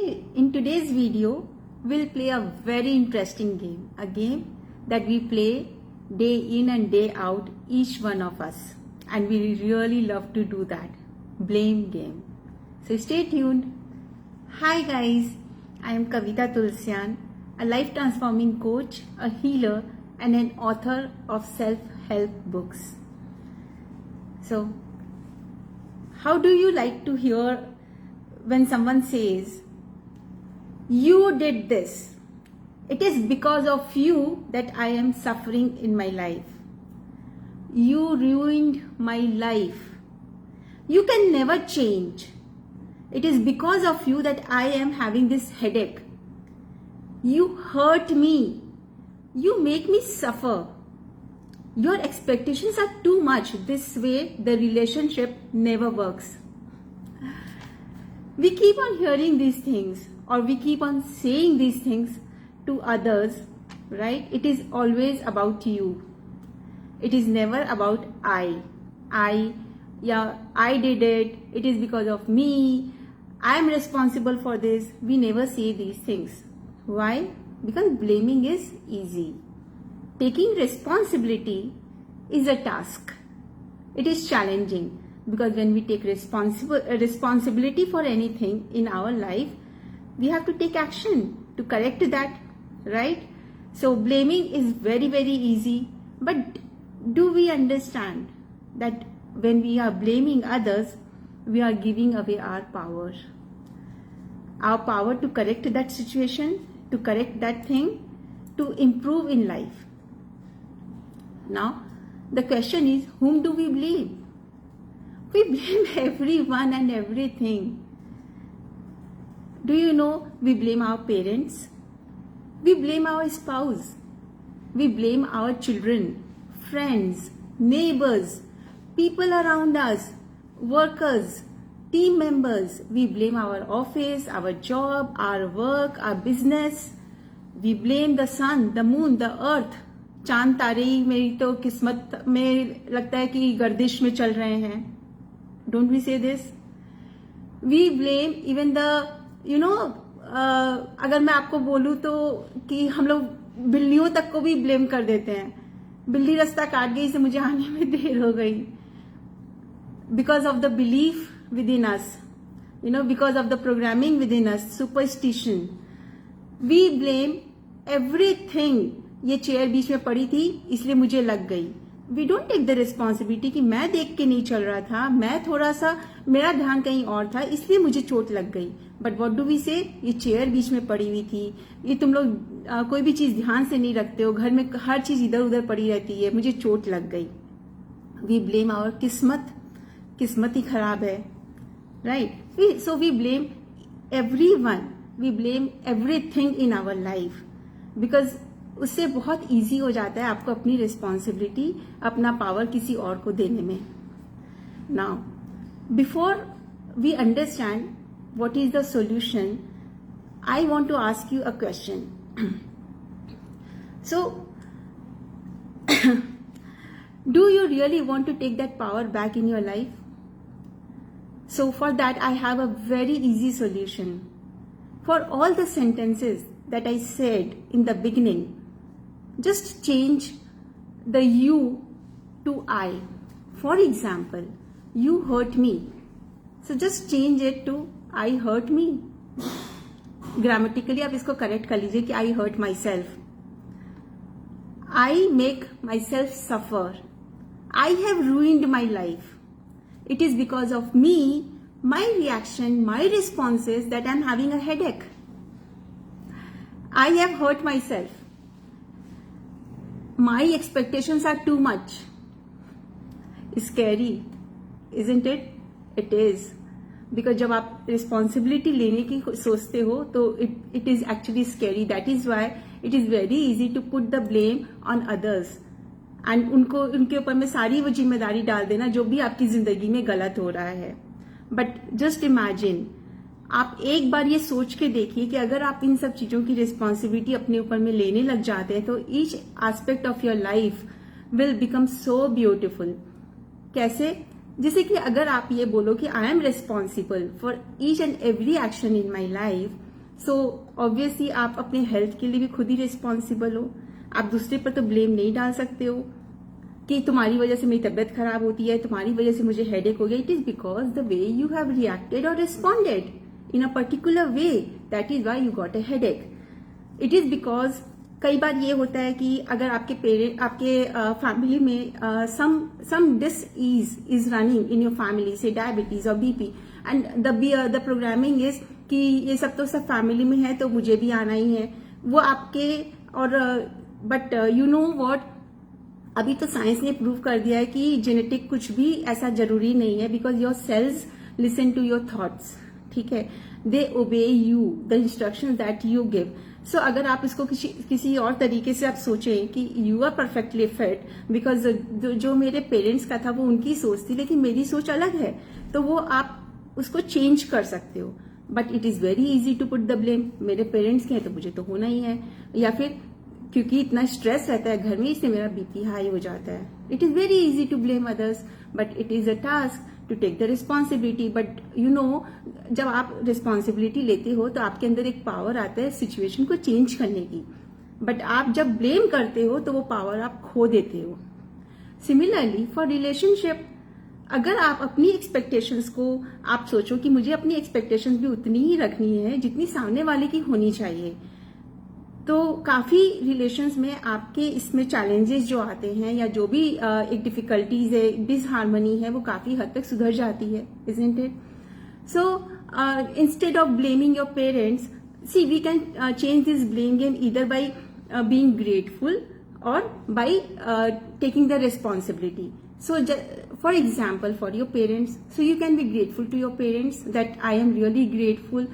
In today's video, we'll play a very interesting game. A game that we play day in and day out, each one of us. And we really love to do that. Blame game. So stay tuned. Hi guys, I am Kavita Tulsian, a life transforming coach, a healer, and an author of self-help books. So, how do you like to hear when someone says, you did this? It is because of you that I am suffering in my life. You ruined my life. You can never change. It is because of you that I am having this headache. You hurt me. You make me suffer. Your expectations are too much. This way, the relationship never works. We keep on hearing these things, or we keep on saying these things to others, right? It is always about you. It is never about I did it. It is because of me. I am responsible for this. We never say these things. Why? Because blaming is easy. Taking responsibility is a task. It is challenging because when we take responsibility for anything in our life, we have to take action to correct that, right? So blaming is very, very easy. But do we understand that when we are blaming others, we are giving away our power? Our power to correct that situation, to correct that thing, to improve in life. Now, the question is, whom do we blame? We blame everyone and everything. Do you know we blame our parents? We blame our spouse. We blame our children, friends, neighbors, people around us, workers, team members. We blame our office, our job, our work, our business. We blame the sun, the moon, the earth. चांद तारे ही मेरी तो किस्मत में लगता है कि गर्दिश में चल रहे हैं. Don't we say this? We blame even the, अगर मैं आपको बोलूं तो कि हम लोग बिल्लियों तक को भी ब्लेम कर देते हैं. बिल्ली रास्ता काट गई, से मुझे आने में देर हो गई. Because of the belief within us, because of the programming within us, superstition. We blame everything. ये चेयर बीच में पड़ी थी इसलिए मुझे लग गई. We don't take the responsibility कि मैं देख के नहीं चल रहा था, मैं थोड़ा सा, मेरा ध्यान कहीं और था इसलिए मुझे चोट लग गई. बट व्हाट डू वी से? ये चेयर बीच में पड़ी हुई थी, ये तुम लोग कोई भी चीज ध्यान से नहीं रखते हो, घर में हर चीज इधर उधर पड़ी रहती है, मुझे चोट लग गई. वी ब्लेम आवर किस्मत ही खराब है, right? So we blame everyone, we blame everything in our life, because उससे बहुत इजी हो जाता है आपको अपनी रिस्पॉन्सिबिलिटी, अपना पावर किसी और को देने में. Now before we understand what is the solution, I want to ask you a question. So do you really want to take that power back in your life? So for that I have a very easy solution. For all the sentences that I said in the beginning, just change the you to I. For example, you hurt me. So just change it to I hurt me. Grammatically आप इसको correct कर लीजिए कि I hurt myself. I make myself suffer. I have ruined my life. It is because of me, my reaction, my responses that I'm having a headache. I have hurt myself. My expectations are too much. Scary, isn't it? It is. Because जब आप responsibility लेने की सोचते हो तो it is actually scary. That is why it is very easy to put the blame on others. And उनके ऊपर में सारी वो जिम्मेदारी डाल देना जो भी आपकी जिंदगी में गलत हो रहा है. बट जस्ट इमेजिन, आप एक बार ये सोच के देखिए कि अगर आप इन सब चीजों की रिस्पॉन्सिबिलिटी अपने ऊपर में लेने लग जाते हैं तो each aspect of your life will become so beautiful. कैसे? जैसे कि अगर आप ये बोलो कि I am responsible for each and every action in my life, so obviously आप अपने हेल्थ के लिए भी खुद ही रिस्पॉन्सिबल हो. आप दूसरे पर तो ब्लेम नहीं डाल सकते हो कि तुम्हारी वजह से मेरी तबीयत खराब होती है, तुम्हारी वजह से मुझे हेडेक हो गया. It is because the way you have reacted और responded in a particular way, that is why you got a headache. It is because कई बार ये होता है कि अगर आपके पेरेंट, आपके फैमिली में some disease is running in your family, say diabetes और BP, and the programming is कि ये सब तो सब फैमिली में है तो मुझे भी आना ही है. वो आपके और बट यू नो व्हाट, अभी तो साइंस ने प्रूव कर दिया है कि जेनेटिक कुछ भी ऐसा जरूरी नहीं है, because your cells listen to your thoughts. ठीक है, they obey you the instruction that you give. So अगर आप इसको किसी और तरीके से आप सोचें कि you are perfectly fit, because जो मेरे पेरेंट्स का था वो उनकी सोच थी, लेकिन मेरी सोच अलग है, तो वो आप उसको चेंज कर सकते हो. But it is very easy to put the blame. मेरे पेरेंट्स के हैं तो मुझे तो होना ही है, या फिर क्योंकि इतना स्ट्रेस रहता है घर में इसलिए मेरा बीपी हाई हो जाता है. It is very easy to blame others, but it is a task to take the responsibility. But you know, जब आप रिस्पॉन्सिबिलिटी लेते हो तो आपके अंदर एक पावर आता है सिचुएशन को चेंज करने की. बट आप जब ब्लेम करते हो तो वो पावर आप खो देते हो. सिमिलरली फॉर रिलेशनशिप, अगर आप अपनी एक्सपेक्टेशंस को आप सोचो कि मुझे अपनी एक्सपेक्टेशंस भी उतनी ही रखनी है जितनी सामने वाले की होनी चाहिए, तो काफी रिलेशंस में आपके इसमें चैलेंजेस जो आते हैं या जो भी एक डिफिकल्टीज है, डिसहार्मनी है, वो काफी हद तक सुधर जाती है, isn't it? So instead of blaming your parents, see we can change this blame game either by being grateful और by taking the responsibility. So for example, for your parents, so you can be grateful to your parents that I am really grateful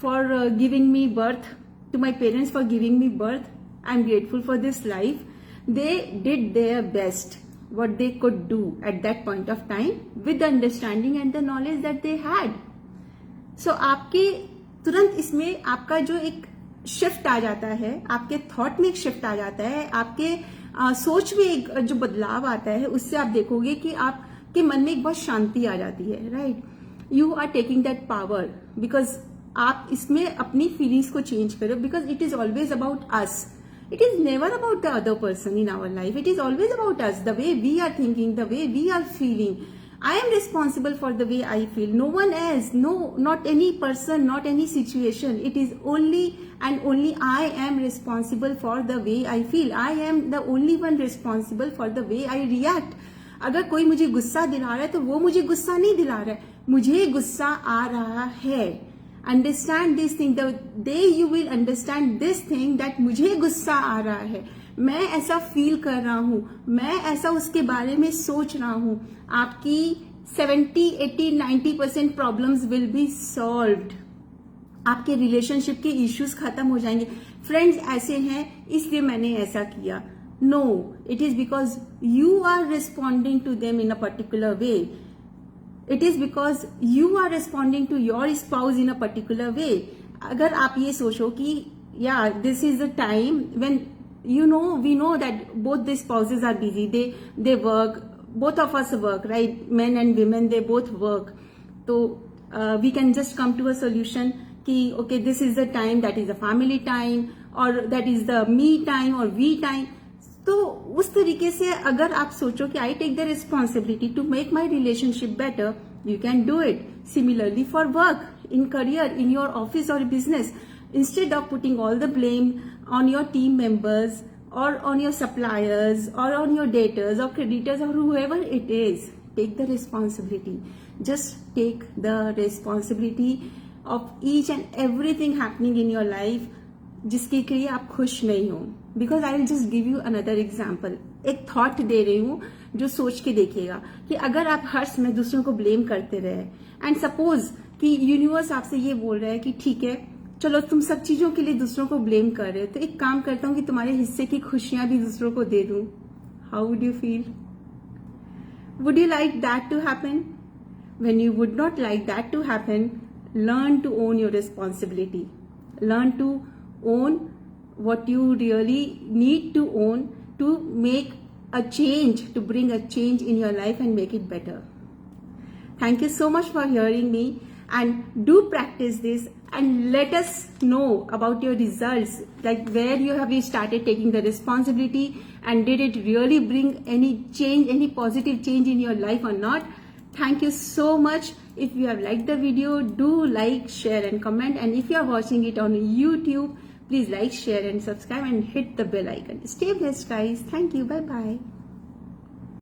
for giving me birth, to my parents for giving me birth. I'm grateful for this life. They did their best, what they could do at that point of time with the understanding and the knowledge that they had. So आपके तुरंत इसमें आपका जो एक shift आ जाता है, आपके thought में एक शिफ्ट आ जाता है, आपके सोच में एक जो बदलाव आता है, उससे आप देखोगे कि आपके मन में एक बहुत शांति आ जाती है. Right, you are taking that power because आप इसमें अपनी फीलिंग्स को चेंज करो, because it is always about us. It is never about the other person in our life. It is always about us, the way we are thinking, the way we are feeling. I am responsible for the way I feel. No one else, no, not any person, not any situation. It is only and only I am responsible for the way I feel. I am the only one responsible for the way I react. अगर कोई मुझे गुस्सा दिला रहा है तो वो मुझे गुस्सा नहीं दिला रहा है, मुझे गुस्सा आ रहा है. Understand this thing, the day you will understand this thing that मुझे गुस्सा आ रहा है, मैं ऐसा फील कर रहा हूं, मैं ऐसा उसके बारे में सोच रहा हूं, आपकी 70, 80, 90% प्रॉब्लम्स विल बी सॉल्व्ड. आपके रिलेशनशिप के इश्यूज खत्म हो जाएंगे. फ्रेंड्स ऐसे हैं इसलिए मैंने ऐसा किया. No, it is because you are responding to them in a particular way. It is because you are responding to your spouse in a particular way. अगर आप ये सोचो कि yeah, this is the time when we know that both the spouses are busy. They work. Both of us work, right? Men and women, they both work. So we can just come to a solution कि okay, this is the time, that is the family time, or that is the me time or we time. तो उस तरीके से अगर आप सोचो कि I take the responsibility to make my relationship better, you can do it. Similarly for work, in career, in your office और business, instead of putting all the blame on your team members or on your suppliers or on your debtors or creditors or whoever it is, take the responsibility. Just take the responsibility of each and everything happening in your life जिसके लिए आप खुश नहीं हो. Because I will just give you another example. एक thought they रही हूं जो सोच के देखिएगा कि अगर आप हर समय दूसरों को ब्लेम करते रहे एंड सपोज कि यूनिवर्स आपसे ये बोल रहा है कि ठीक है चलो तुम सब चीजों के लिए दूसरों को ब्लेम कर रहे हो, तो एक काम करता हूं कि तुम्हारे हिस्से की खुशियां भी दूसरों को दे दूं. How would you feel? Would you like that to happen? When you would not like that to happen, learn to own your responsibility. Learn to own what you really need to own to make a change, to bring a change in your life and make it better. Thank you so much for hearing me, and do practice this and let us know about your results, like where you have started taking the responsibility and did it really bring any change, any positive change in your life or not. Thank you so much. If you have liked the video, do like, share and comment, and if you are watching it on YouTube, please like, share and subscribe and hit the bell icon. Stay blessed guys. Thank you. Bye bye.